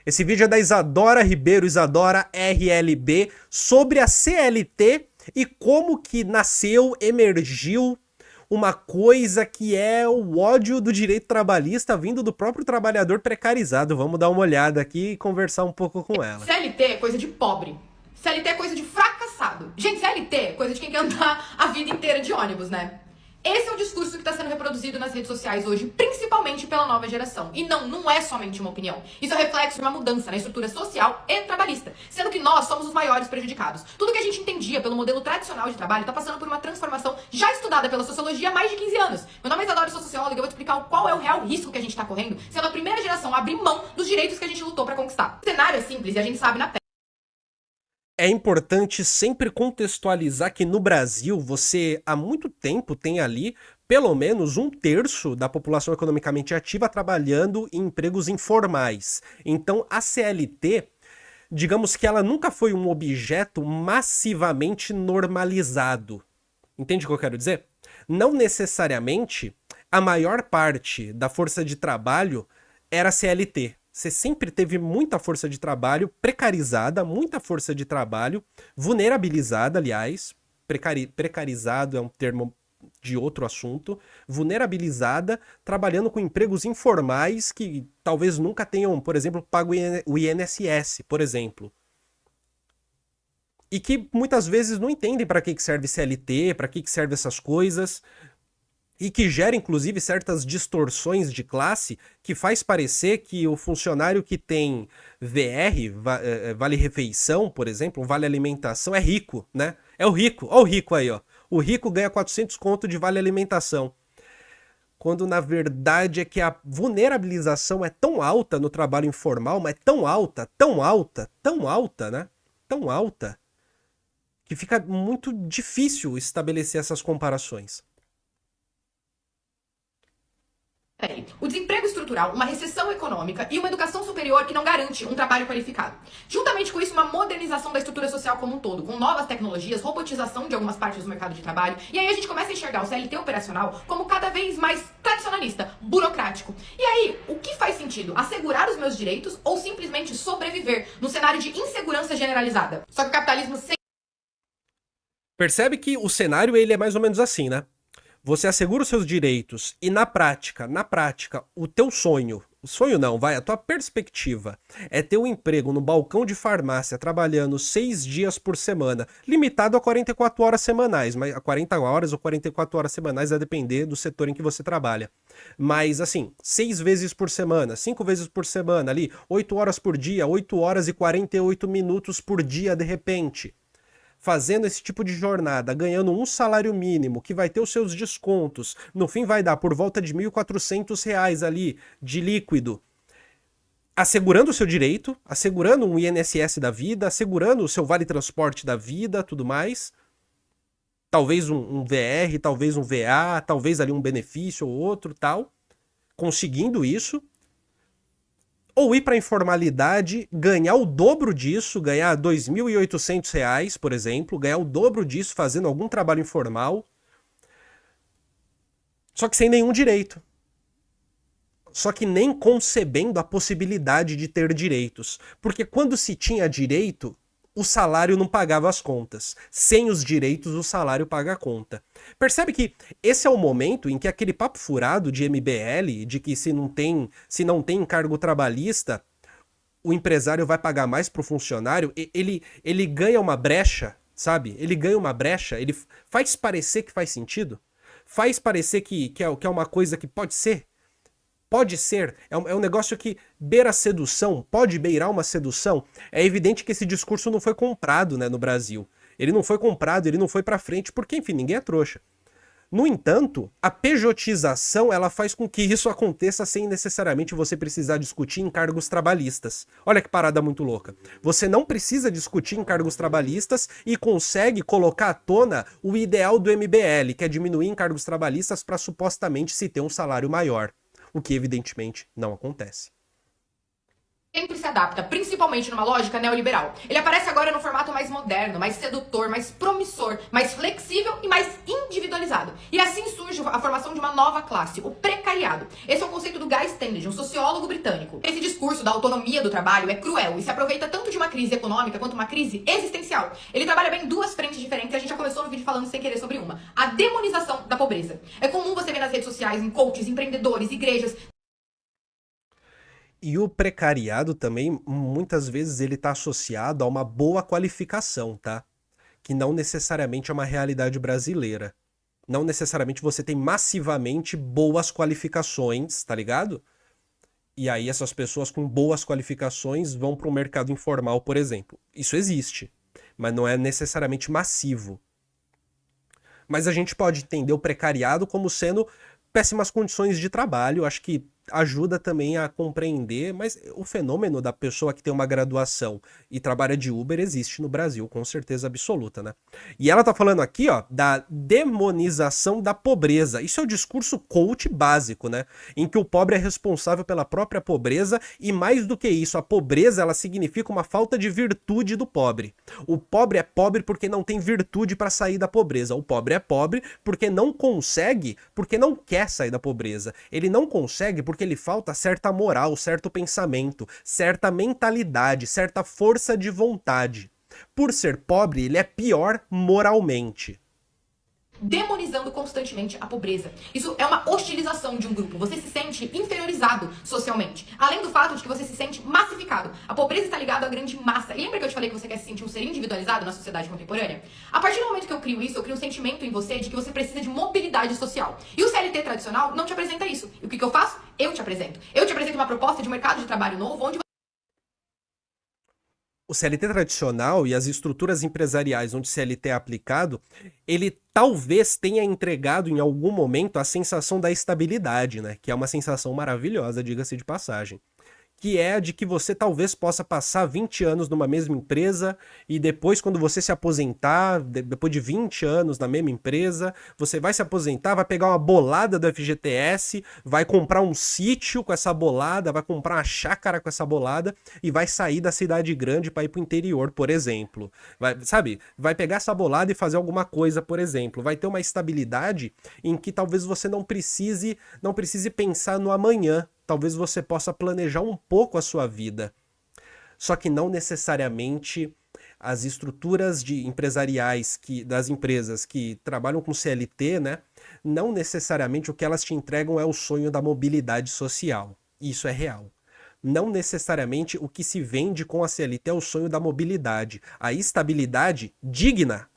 Esse vídeo é da Isadora Ribeiro, Isadora RLB, sobre a CLT e como que nasceu, emergiu uma coisa que é o ódio do direito trabalhista vindo do próprio trabalhador precarizado. Vamos dar uma olhada aqui e conversar um pouco com ela. CLT é coisa de pobre. CLT é coisa de fracassado. Gente, CLT é coisa de quem quer andar a vida inteira de ônibus, né? Esse é o discurso que está sendo reproduzido nas redes sociais hoje, principalmente pela nova geração. E não é somente uma opinião. Isso é reflexo de uma mudança na estrutura social e trabalhista, sendo que nós somos os maiores prejudicados. Tudo que a gente entendia pelo modelo tradicional de trabalho está passando por uma transformação já estudada pela sociologia há mais de 15 anos. Meu nome é Isadora, eu sou socióloga e eu vou te explicar qual é o real risco que a gente está correndo, sendo a primeira geração a abrir mão dos direitos que a gente lutou para conquistar. O cenário é simples e a gente sabe na pele. É importante sempre contextualizar que no Brasil você há muito tempo tem ali pelo menos 1/3 da população economicamente ativa trabalhando em empregos informais. Então a CLT, digamos que ela nunca foi um objeto massivamente normalizado. Entende o que eu quero dizer? Não necessariamente a maior parte da força de trabalho era CLT. Você sempre teve muita força de trabalho precarizada, muita força de trabalho vulnerabilizada, aliás. Precarizado é um termo de outro assunto. Vulnerabilizada, trabalhando com empregos informais que talvez nunca tenham, por exemplo, pago o INSS, por exemplo. E que muitas vezes não entendem para que serve CLT, para que serve essas coisas. E que gera, inclusive, certas distorções de classe que faz parecer que o funcionário que tem VR, Vale Refeição, por exemplo, Vale Alimentação, é rico, né? É o rico. Ó o rico aí, ó. O rico ganha 400 conto de Vale Alimentação. Quando, na verdade, é que a vulnerabilização é tão alta no trabalho informal, mas tão alta, né? Tão alta, que fica muito difícil estabelecer essas comparações. O desemprego estrutural, uma recessão econômica e uma educação superior que não garante um trabalho qualificado. Juntamente com isso, uma modernização da estrutura social como um todo, com novas tecnologias, robotização de algumas partes do mercado de trabalho. E aí a gente começa a enxergar o CLT operacional como cada vez mais tradicionalista, burocrático. E aí, o que faz sentido? Assegurar os meus direitos ou simplesmente sobreviver no cenário de insegurança generalizada? Só que o capitalismo Percebe que o cenário ele é mais ou menos assim, né? Você assegura os seus direitos e na prática, o teu sonho não, vai, a tua perspectiva é ter um emprego no balcão de farmácia trabalhando 6 dias por semana, limitado a 44 horas semanais, mas a 40 horas ou 44 horas semanais vai depender do setor em que você trabalha. Mas assim, 6 vezes por semana, 5 vezes por semana ali, 8 horas por dia, 8 horas e 48 minutos por dia de repente. Fazendo esse tipo de jornada, ganhando um salário mínimo, que vai ter os seus descontos, no fim vai dar por volta de R$ 1.400 ali, de líquido, assegurando o seu direito, assegurando um INSS da vida, assegurando o seu vale transporte da vida, tudo mais, talvez um VR, talvez um VA, talvez ali um benefício ou outro, tal, conseguindo isso, ou ir para a informalidade, ganhar o dobro disso, ganhar R$ 2.800, por exemplo, ganhar o dobro disso fazendo algum trabalho informal, só que sem nenhum direito. Só que nem concebendo a possibilidade de ter direitos. Porque quando se tinha direito, o salário não pagava as contas. Sem os direitos, o salário paga a conta. Percebe que esse é o momento em que aquele papo furado de MBL, de que se não tem encargo trabalhista, o empresário vai pagar mais pro funcionário, ele ganha uma brecha, sabe? Ele ganha uma brecha, ele faz parecer que faz sentido, faz parecer que é uma coisa que pode ser. Pode ser, é um negócio que beira a sedução, pode beirar uma sedução. É evidente que esse discurso não foi comprado, né, no Brasil. Ele não foi comprado, ele não foi pra frente, porque, enfim, ninguém é trouxa. No entanto, a pejotização ela faz com que isso aconteça sem necessariamente você precisar discutir encargos trabalhistas. Olha que parada muito louca. Você não precisa discutir encargos trabalhistas e consegue colocar à tona o ideal do MBL, que é diminuir encargos trabalhistas para supostamente se ter um salário maior. O que evidentemente não acontece. sempre se adapta, principalmente numa lógica neoliberal. Ele aparece agora no formato mais moderno, mais sedutor, mais promissor, mais flexível e mais individualizado. E assim surge a formação de uma nova classe, o precariado. Esse é o conceito do Guy Standage, um sociólogo britânico. Esse discurso da autonomia do trabalho é cruel e se aproveita tanto de uma crise econômica quanto uma crise existencial. Ele trabalha bem duas frentes diferentes, a gente já começou no vídeo falando sem querer sobre uma. A demonização da pobreza. É comum você ver nas redes sociais, em coaches, empreendedores, igrejas, E o precariado também, muitas vezes, ele está associado a uma boa qualificação, tá? Que não necessariamente é uma realidade brasileira. Não necessariamente você tem massivamente boas qualificações, tá ligado? E aí essas pessoas com boas qualificações vão para o mercado informal, por exemplo. Isso existe, mas não é necessariamente massivo. Mas a gente pode entender o precariado como sendo péssimas condições de trabalho. Acho que ajuda também a compreender, mas o fenômeno da pessoa que tem uma graduação e trabalha de Uber existe no Brasil, com certeza absoluta, né? E ela tá falando aqui, ó, da demonização da pobreza. Isso é o discurso coach básico, né? Em que o pobre é responsável pela própria pobreza e mais do que isso, a pobreza ela significa uma falta de virtude do pobre. O pobre é pobre porque não tem virtude para sair da pobreza. O pobre é pobre porque não consegue, porque não quer sair da pobreza. Ele não consegue porque lhe falta certa moral, certo pensamento, certa mentalidade, certa força de vontade. Por ser pobre, ele é pior moralmente. demonizando constantemente a pobreza. Isso é uma hostilização de um grupo. Você se sente inferiorizado socialmente. Além do fato de que você se sente massificado. A pobreza está ligada à grande massa. E lembra que eu te falei que você quer se sentir um ser individualizado na sociedade contemporânea? A partir do momento que eu crio isso, eu crio um sentimento em você de que você precisa de mobilidade social. E o CLT tradicional não te apresenta isso. E o que eu faço? Eu te apresento. Eu te apresento uma proposta de um mercado de trabalho novo, onde O CLT tradicional e as estruturas empresariais onde o CLT é aplicado, ele talvez tenha entregado em algum momento a sensação da estabilidade, né? Que é uma sensação maravilhosa, diga-se de passagem. Que é a de que você talvez possa passar 20 anos numa mesma empresa e depois, quando você se aposentar, depois de 20 anos na mesma empresa, você vai se aposentar, vai pegar uma bolada do FGTS, vai comprar um sítio com essa bolada, vai comprar uma chácara com essa bolada e vai sair da cidade grande para ir pro interior, por exemplo. Vai, sabe? Vai pegar essa bolada e fazer alguma coisa, por exemplo. Vai ter uma estabilidade em que talvez você não precise pensar no amanhã. Talvez você possa planejar um pouco a sua vida. Só que não necessariamente as estruturas empresariais das empresas que trabalham com CLT, né? Não necessariamente o que elas te entregam é o sonho da mobilidade social. Isso é real. Não necessariamente o que se vende com a CLT é o sonho da mobilidade. A estabilidade digna,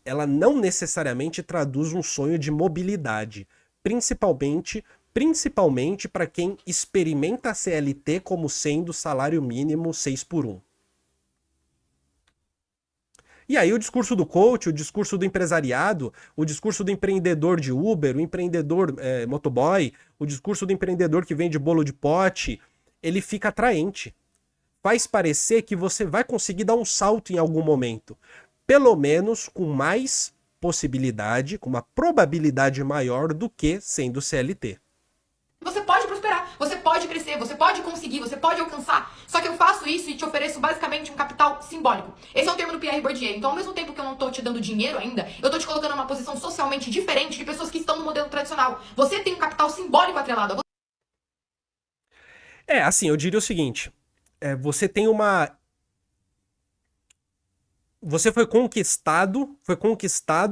ela não necessariamente traduz um sonho de mobilidade. Principalmente para quem experimenta a CLT como sendo salário mínimo 6 por 1. E aí o discurso do coach, o discurso do empresariado, o discurso do empreendedor de Uber, o empreendedor motoboy, o discurso do empreendedor que vende bolo de pote, ele fica atraente. Faz parecer que você vai conseguir dar um salto em algum momento. Pelo menos com mais possibilidade, com uma probabilidade maior do que sendo CLT. você pode prosperar, você pode crescer, você pode conseguir, você pode alcançar. Só que eu faço isso e te ofereço basicamente um capital simbólico. Esse é o termo do Pierre Bourdieu. Então, ao mesmo tempo que eu não tô te dando dinheiro ainda, eu tô te colocando numa posição socialmente diferente de pessoas que estão no modelo tradicional. Você tem um capital simbólico atrelado a você. Assim, eu diria o seguinte, você tem uma... Você foi conquistado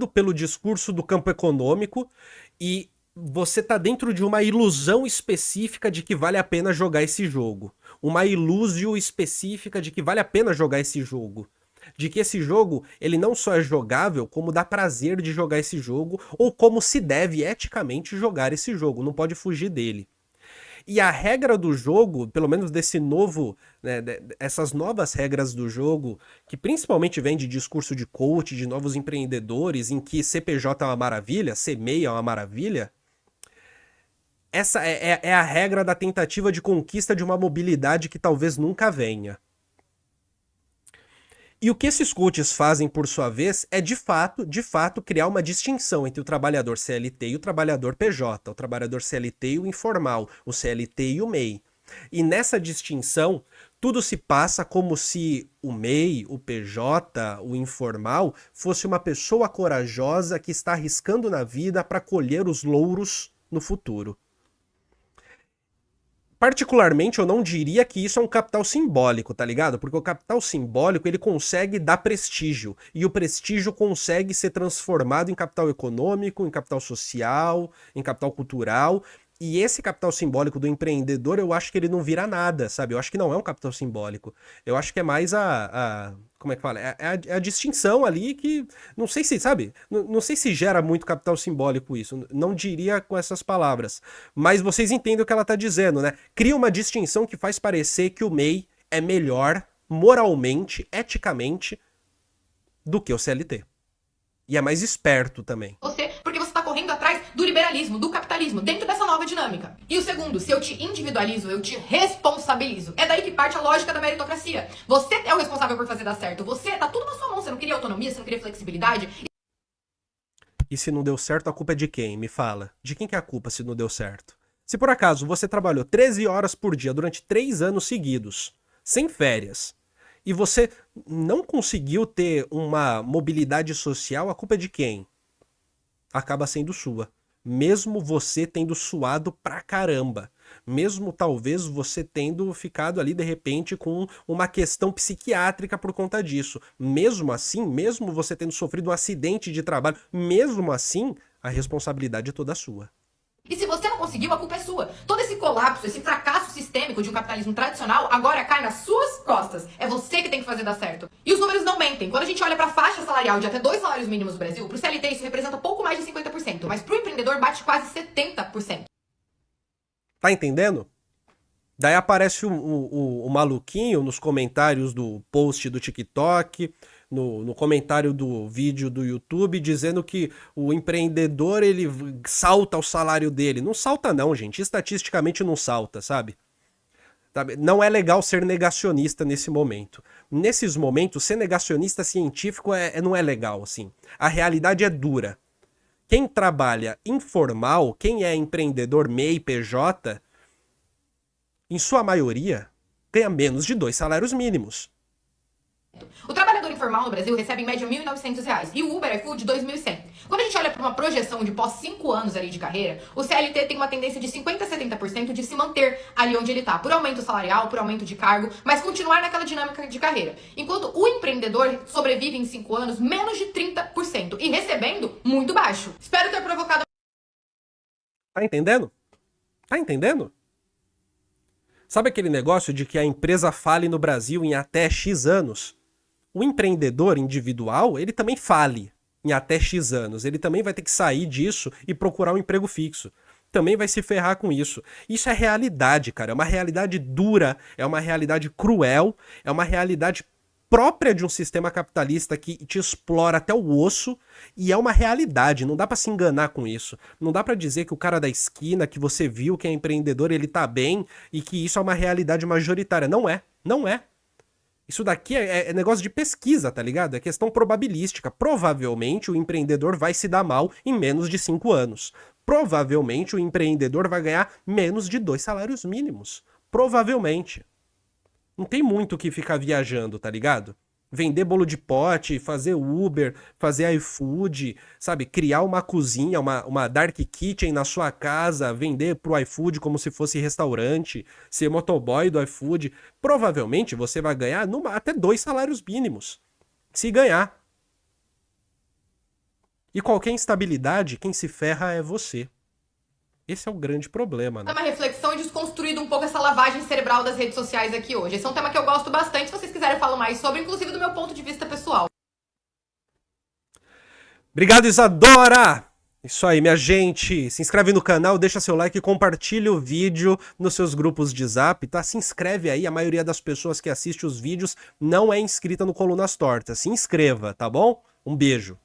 pelo discurso do campo econômico e você está dentro de uma ilusão específica de que vale a pena jogar esse jogo. Uma ilusão específica de que vale a pena jogar esse jogo. De que esse jogo, ele não só é jogável, como dá prazer de jogar esse jogo, ou como se deve eticamente jogar esse jogo, não pode fugir dele. E a regra do jogo, pelo menos desse novo, né, essas novas regras do jogo, que principalmente vem de discurso de coach, de novos empreendedores, em que CPJ é uma maravilha, C MEI é uma maravilha, essa é a regra da tentativa de conquista de uma mobilidade que talvez nunca venha. E o que esses coaches fazem, por sua vez, é de fato, criar uma distinção entre o trabalhador CLT e o trabalhador PJ, o trabalhador CLT e o informal, o CLT e o MEI. E nessa distinção, tudo se passa como se o MEI, o PJ, o informal, fosse uma pessoa corajosa que está arriscando na vida para colher os louros no futuro. Particularmente, eu não diria que isso é um capital simbólico, tá ligado? Porque o capital simbólico, ele consegue dar prestígio. E o prestígio consegue ser transformado em capital econômico, em capital social, em capital cultural. E esse capital simbólico do empreendedor, eu acho que ele não vira nada, sabe? Eu acho que não é um capital simbólico. Eu acho que é mais como é que fala? É a distinção ali que, não sei se, sabe? Não sei se gera muito capital simbólico isso. Não diria com essas palavras. Mas vocês entendem o que ela tá dizendo, né? Cria uma distinção que faz parecer que o MEI é melhor moralmente, eticamente, do que o CLT. E é mais esperto também. Porque você está correndo atrás do liberalismo, do capitalismo, dentro dessa nova dinâmica. E o segundo, se eu te individualizo, eu te responsabilizo. É daí que parte a lógica da meritocracia. Você é o responsável por fazer dar certo. Tá tudo na sua mão. Você não queria autonomia, você não queria flexibilidade. E se não deu certo, a culpa é de quem? Me fala. De quem que é a culpa se não deu certo? Se por acaso você trabalhou 13 horas por dia durante 3 anos seguidos, sem férias, e você não conseguiu ter uma mobilidade social, a culpa é de quem? Acaba sendo sua. Mesmo você tendo suado pra caramba. Mesmo talvez você tendo ficado ali de repente com uma questão psiquiátrica por conta disso. Mesmo assim, mesmo você tendo sofrido um acidente de trabalho, mesmo assim, a responsabilidade é toda sua. E se você não conseguiu, a culpa é sua. Todo esse colapso, esse fracasso sistêmico de um capitalismo tradicional agora cai nas suas costas. É você que tem que fazer dar certo. E os números não mentem. Quando a gente olha para a faixa salarial de até 2 salários mínimos no Brasil, pro CLT isso representa pouco mais de 50%, mas pro empreendedor bate quase 70%. Tá entendendo? Daí aparece o maluquinho nos comentários do post do TikTok, no comentário do vídeo do YouTube, dizendo que o empreendedor, ele salta o salário dele. Não salta não, gente. Estatisticamente não salta, sabe? Não é legal ser negacionista nesse momento. Nesses momentos, ser negacionista científico não é legal, assim. A realidade é dura. Quem trabalha informal, quem é empreendedor MEI, PJ, em sua maioria, ganha menos de 2 salários mínimos. O trabalhador informal no Brasil recebe em média R$ 1.900 e o Uber iFood R$ 2.100. Quando a gente olha para uma projeção de pós 5 anos ali de carreira, o CLT tem uma tendência de 50% a 70% de se manter ali onde ele está, por aumento salarial, por aumento de cargo, mas continuar naquela dinâmica de carreira. Enquanto o empreendedor sobrevive em 5 anos menos de 30% e recebendo muito baixo. Espero ter provocado... Tá entendendo? Tá entendendo? Sabe aquele negócio de que a empresa fale no Brasil em até X anos? O empreendedor individual, ele também fale em até X anos. Ele também vai ter que sair disso e procurar um emprego fixo. Também vai se ferrar com isso. Isso é realidade, cara. É uma realidade dura, é uma realidade cruel, é uma realidade própria de um sistema capitalista que te explora até o osso, e é uma realidade, não dá pra se enganar com isso. Não dá pra dizer que o cara da esquina, que você viu, que é empreendedor, ele tá bem, e que isso é uma realidade majoritária. Não é, não é. Isso daqui é negócio de pesquisa, tá ligado? É questão probabilística. Provavelmente o empreendedor vai se dar mal em menos de 5 anos. Provavelmente o empreendedor vai ganhar menos de 2 salários mínimos. Provavelmente. Não tem muito o que ficar viajando, tá ligado? Vender bolo de pote, fazer Uber, fazer iFood, sabe? Criar uma cozinha, uma dark kitchen na sua casa, vender pro iFood como se fosse restaurante, ser motoboy do iFood. Provavelmente você vai ganhar até 2 salários mínimos. Se ganhar. E qualquer instabilidade, quem se ferra é você. Esse é o grande problema, né? É uma reflexão e desconstruído um pouco essa lavagem cerebral das redes sociais aqui hoje. Esse é um tema que eu gosto bastante, se vocês quiserem eu falo mais sobre, inclusive do meu ponto de vista pessoal. Obrigado, Isadora! Isso aí, minha gente. Se inscreve no canal, deixa seu like e compartilha o vídeo nos seus grupos de zap, tá? Se inscreve aí, a maioria das pessoas que assiste os vídeos não é inscrita no Colunas Tortas. Se inscreva, tá bom? Um beijo.